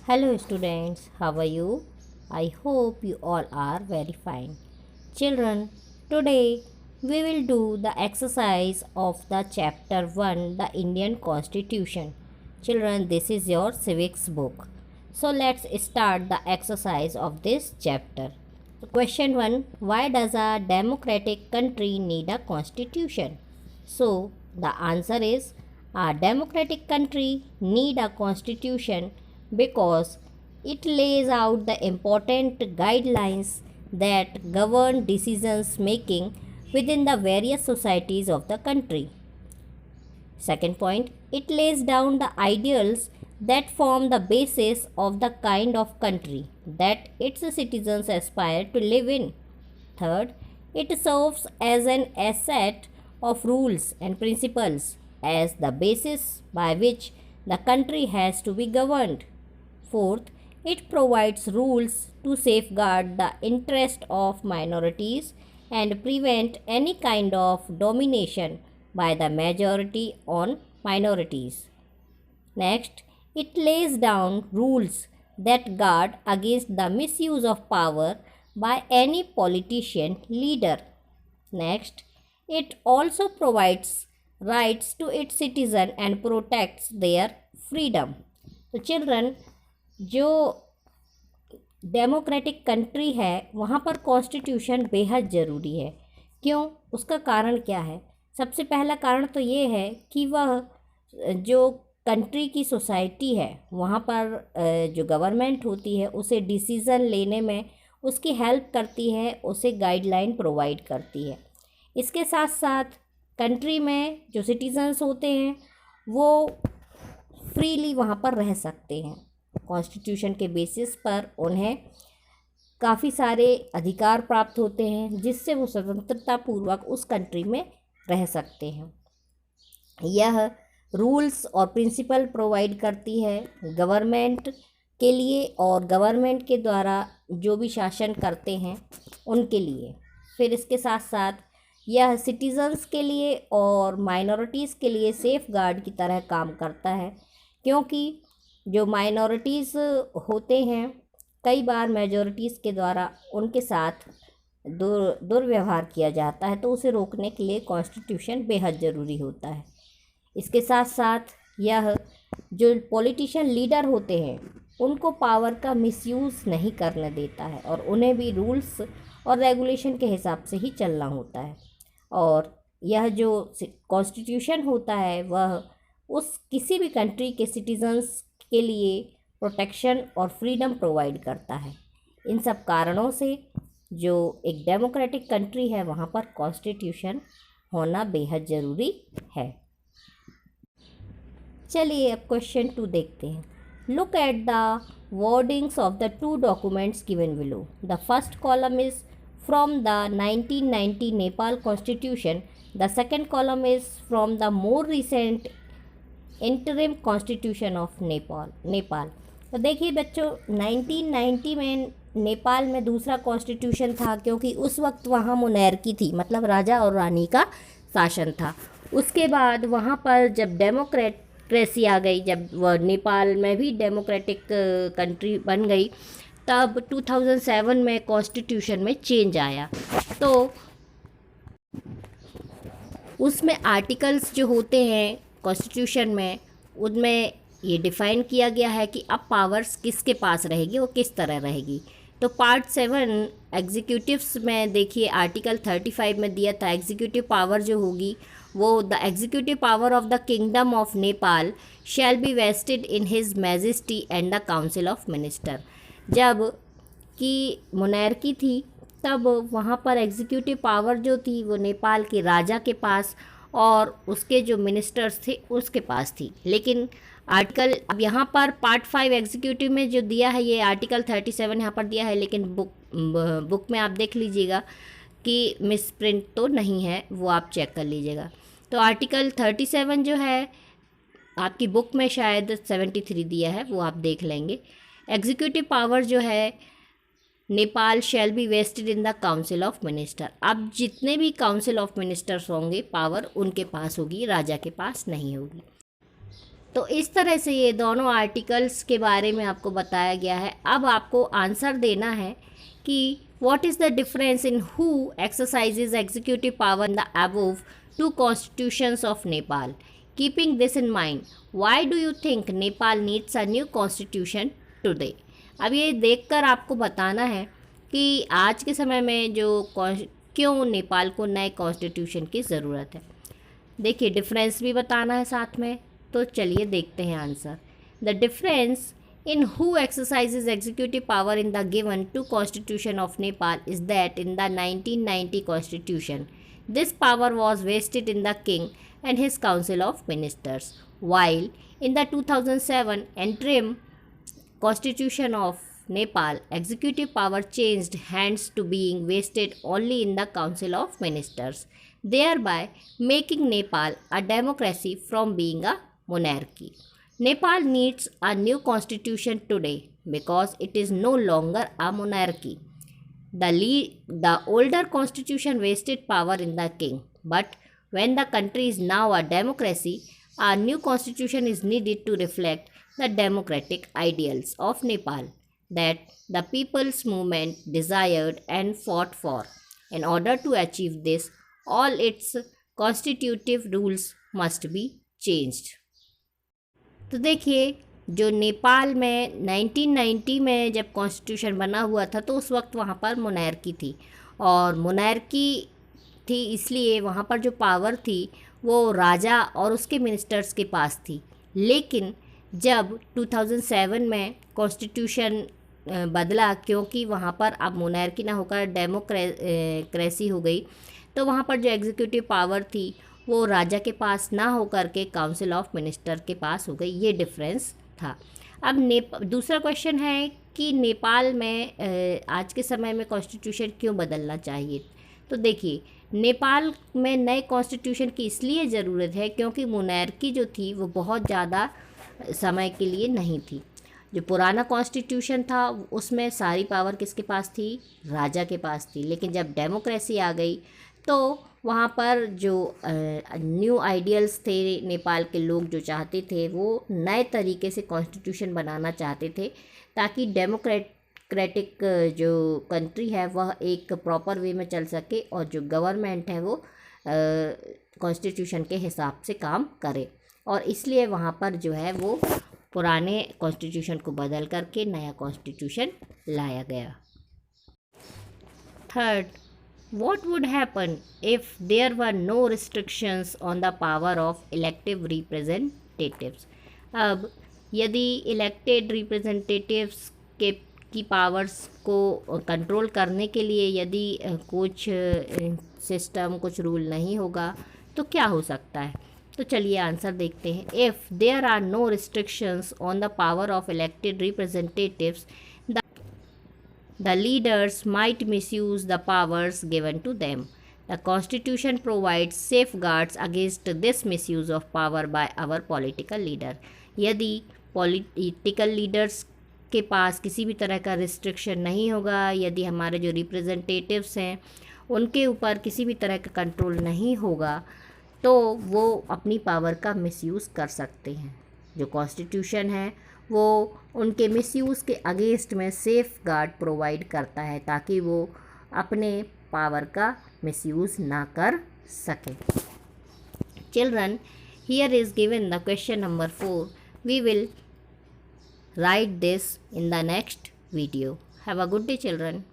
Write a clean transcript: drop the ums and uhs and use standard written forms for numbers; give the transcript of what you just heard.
Hello students, how are you? I hope you all are very fine. Children, today we will do the exercise of the chapter 1, the Indian Constitution. Children, this is your civics book. So let's start the exercise of this chapter. Question 1, why does a democratic country need a constitution? So the answer is a democratic country need a constitution because it lays out the important guidelines that govern decisions making within the various societies of the country. Second point, it lays down the ideals that form the basis of the kind of country that its citizens aspire to live in. Third, it serves as an asset of rules and principles as the basis by which the country has to be governed. Fourth, it provides rules to safeguard the interest of minorities and prevent any kind of domination by the majority on minorities. Next, it lays down rules that guard against the misuse of power by any politician leader. Next, it also provides rights to its citizens and protects their freedom. तो children, जो democratic country है वहाँ पर constitution बेहद ज़रूरी है। क्यों? उसका कारण क्या है? सबसे पहला कारण तो ये है कि वह जो कंट्री की सोसाइटी है वहाँ पर जो गवर्नमेंट होती है उसे डिसीज़न लेने में उसकी हेल्प करती है, उसे गाइडलाइन प्रोवाइड करती है। इसके साथ साथ कंट्री में जो सिटीजन्स होते हैं वो फ्रीली वहाँ पर रह सकते हैं। कॉन्स्टिट्यूशन के बेसिस पर उन्हें काफ़ी सारे अधिकार प्राप्त होते हैं जिससे वो स्वतंत्रता पूर्वक उस कंट्री में रह सकते हैं। यह रूल्स और प्रिंसिपल प्रोवाइड करती है गवर्नमेंट के लिए और गवर्नमेंट के द्वारा जो भी शासन करते हैं उनके लिए। फिर इसके साथ साथ यह सिटीजन्स के लिए और माइनॉरिटीज़ के लिए सेफ गार्ड की तरह काम करता है, क्योंकि जो माइनॉरिटीज़ होते हैं कई बार मेजॉरिटीज़ के द्वारा उनके साथ दुर्व्यवहार किया जाता है, तो उसे रोकने के लिए कॉन्स्टिट्यूशन बेहद ज़रूरी होता है। इसके साथ साथ यह जो पॉलिटिशियन लीडर होते हैं उनको पावर का मिसयूज़ नहीं करने देता है और उन्हें भी रूल्स और रेगुलेशन के हिसाब से ही चलना होता है। और यह जो कॉन्स्टिट्यूशन होता है वह उस किसी भी कंट्री के सिटीजन्स के लिए प्रोटेक्शन और फ्रीडम प्रोवाइड करता है। इन सब कारणों से जो एक डेमोक्रेटिक कंट्री है वहाँ पर कॉन्स्टिट्यूशन होना बेहद ज़रूरी है। चलिए अब क्वेश्चन 2 देखते हैं। Look at the wordings of the two documents given below. The first column is from the 1990 Nepal Constitution. The second column is from the more recent interim Constitution of Nepal. तो देखिए बच्चों, 1990 में नेपाल में दूसरा कॉन्स्टिट्यूशन था क्योंकि उस वक्त वहाँ मोनैर्की थी, मतलब राजा और रानी का शासन था। उसके बाद वहाँ पर जब डेमोक्रेसी आ गई, जब वह नेपाल में भी डेमोक्रेटिक कंट्री बन गई, तब 2007 में कॉन्स्टिट्यूशन में चेंज आया। तो उसमें आर्टिकल्स जो होते हैं कॉन्स्टिट्यूशन में उनमें ये डिफ़ाइन किया गया है कि अब पावर्स किसके पास रहेगी और किस तरह रहेगी। तो पार्ट 7 एग्जीक्यूटिव्स में देखिए आर्टिकल 35 में दिया था, एग्जीक्यूटिव पावर जो होगी वो the executive power of the kingdom of Nepal shall be vested in his majesty and the council of minister. जब कि मोनैर्की थी तब वहाँ पर एग्जीक्यूटिव पावर जो थी वो नेपाल के राजा के पास और उसके जो मिनिस्टर्स थे उसके पास थी। लेकिन आर्टिकल अब यहाँ पर पार्ट 5 एग्जीक्यूटिव में जो दिया है ये आर्टिकल 37 यहाँ पर दिया है, लेकिन बुक में आप देख लीजिएगा कि मिस प्रिंट तो नहीं है, वो आप चेक कर लीजिएगा। तो आर्टिकल 37 जो है आपकी बुक में शायद 73 दिया है, वो आप देख लेंगे। एग्जीक्यूटिव पावर जो है Nepal shall be vested in the council of minister. अब जितने भी काउंसिल ऑफ मिनिस्टर्स होंगे पावर उनके पास होगी, राजा के पास नहीं होगी। तो इस तरह से ये दोनों आर्टिकल्स के बारे में आपको बताया गया है। अब आपको आंसर देना है कि what is the difference in who exercises executive power in the above two constitutions of Nepal. Keeping this in mind, why do you think Nepal needs a new constitution today. अब ये देखकर आपको बताना है कि आज के समय में क्यों नेपाल को नए कॉन्स्टिट्यूशन की ज़रूरत है। देखिए डिफरेंस भी बताना है साथ में, तो चलिए देखते हैं answer. The difference in who exercises executive power in the given to constitution of Nepal is that in the 1990 constitution, this power was vested in the king and his council of ministers, while in the 2007 interim constitution of Nepal, executive power changed hands to being vested only in the council of ministers, thereby making Nepal a democracy from being a monarchy. Nepal needs a new constitution today because it is no longer a monarchy. The older constitution vested power in the king, but when the country is now a democracy, a new constitution is needed to reflect the democratic ideals of Nepal that the people's movement desired and fought for. In order to achieve this, all its constitutive rules must be changed. तो देखिए जो नेपाल में 1990 में जब constitution बना हुआ था तो उस वक्त वहाँ पर मोनार्की थी, और मोनार्की थी इसलिए वहाँ पर जो पावर थी वो राजा और उसके मिनिस्टर्स के पास थी। लेकिन जब 2007 में कॉन्स्टिट्यूशन बदला, क्योंकि वहाँ पर अब मोनार्की ना होकर डेमोक्रेसी हो गई, तो वहाँ पर जो एग्जीक्यूटिव पावर थी वो राजा के पास ना होकर के काउंसिल ऑफ मिनिस्टर के पास हो गई। ये डिफरेंस था। अब दूसरा क्वेश्चन है कि नेपाल में आज के समय में कॉन्स्टिट्यूशन क्यों बदलना चाहिए। तो देखिए नेपाल में नए कॉन्स्टिट्यूशन की इसलिए ज़रूरत है क्योंकि मोनार्की जो थी वो बहुत ज़्यादा समय के लिए नहीं थी। जो पुराना कॉन्स्टिट्यूशन था उसमें सारी पावर किसके पास थी, राजा के पास थी। लेकिन जब डेमोक्रेसी आ गई तो वहाँ पर जो न्यू आइडियल्स थे, नेपाल के लोग जो चाहते थे वो नए तरीके से कॉन्स्टिट्यूशन बनाना चाहते थे ताकि डेमोक्रेटिक जो कंट्री है वह एक प्रॉपर वे में चल सके और जो गवर्नमेंट है वो कॉन्स्टिट्यूशन के हिसाब से काम करे। और इसलिए वहाँ पर जो है वो पुराने कॉन्स्टिट्यूशन को बदल करके नया कॉन्स्टिट्यूशन लाया गया। Third, what would happen if there were no restrictions on the power of elective representatives। अब यदि इलेक्टेड रिप्रेजेंटेटिव्स की पावर्स को कंट्रोल करने के लिए यदि कुछ सिस्टम कुछ रूल नहीं होगा तो क्या हो सकता है। तो चलिए आंसर देखते हैं। If there are no restrictions on the power of elected representatives, the leaders might misuse the powers given to them. The Constitution provides safeguards against this misuse of power by our political leader। यदि political leaders के पास किसी भी तरह का restriction नहीं होगा, यदि हमारे जो रिप्रेजेंटेटिव्स हैं उनके ऊपर किसी भी तरह का कंट्रोल नहीं होगा, तो वो अपनी पावर का मिसयूज़ कर सकते हैं। जो कॉन्स्टिट्यूशन है वो उनके मिसयूज़ के अगेंस्ट में सेफ गार्ड प्रोवाइड करता है ताकि वो अपने पावर का मिसयूज़ ना कर सकें। Children, here is given the question number 4। We will write this in the next video. Have a good day, children.